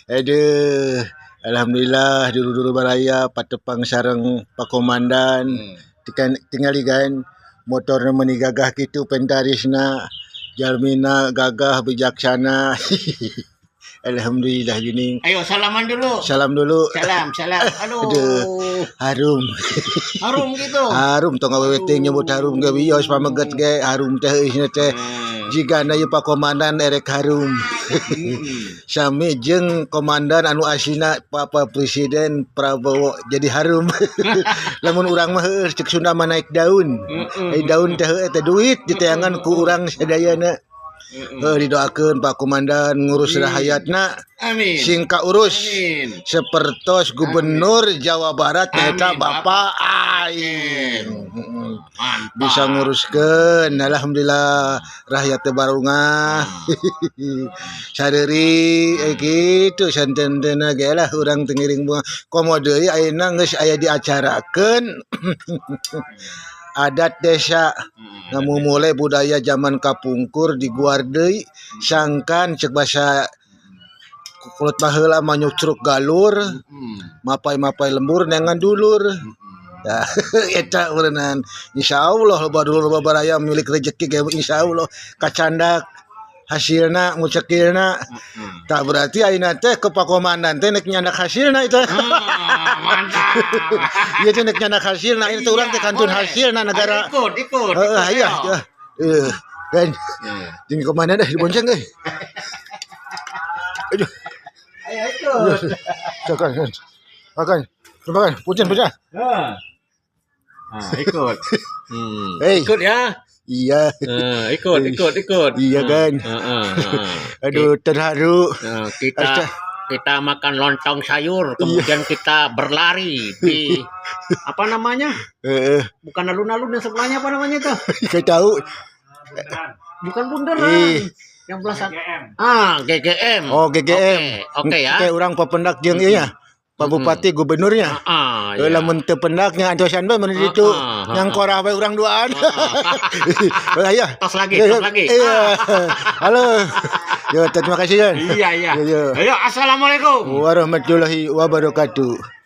Aduh, alhamdulillah dulu-dulu baraya patepang sareng Pak Komandan. Tinggali kan motornya meni gagah gitu pentarisna jalmina gagah bijaksana. Alhamdulillah gini. Ayo salaman dulu. Salam dulu. Salam. Aduh. Harum. Harum gitu. Harum tong aweweting nyebut harum ge bios pameget ge harum teh isna teh. Jika na Pak Komandan erek harum. Sami jeung komandan anu asina Bapak Presiden Prabowo jadi harum. Lamun urang mah cek Sunda mah naik daun. Daun teh eta duit ditayangan ku urang sadayana. Didoakeun Pak Komandan ngurus rahayatna. Amin. Sing kaurus. Amin. Sapertos Gubernur Jawa Barat eta Bapak Aing. Bisa nguruskeun alhamdulillah rakyat teh barungah. Sareuri kitu santen-tena ge lah urang teu ngiring bunga. Komo deui ayeuna geus aya diacarakeun adat desa mulai budaya zaman kapungkur di Guardei sangkan cek basa kulit baheula mah nyucruk galur mapai-mapai lembur nengan dulur ya eta ureunan insyaallah loba dulur loba baraya milik rezeki ge insyaallah kacandak hasilna ngucekilna tak berarti ayeuna teh ke Pak Komandan teh nek nyandak hasilna itu Mantap. ieu teh nek nyandak hasilna itu urang teh kantun hasilna negara Ikut. iya kan jeung komandan dah dibonceng euy aduh Ayo ikut. Makan, punten. Ikut. Hey. Ikut ya. Iya. Ikut. Iya kan. Aduh, terharu. Kita makan lontong sayur, kemudian kita berlari di apa namanya? Bukan alun-alun yang sebelahnya apa namanya itu? Enggak tahu. Bukan bundaran. Yang belasan. GGM. Oh, GGM. Oke ya. Kayak orang pependak jeung ieu nya. Pak Bupati gubernurnya. Ya. Lamun teu pendaknya antosan bae mun ditu. Yang korah bae urang duaan. Aya. Tos lagi. Iya. Halo. Yo, terima kasih, Jan. Iya. Yo. Ayo, assalamualaikum warahmatullahi wabarakatuh.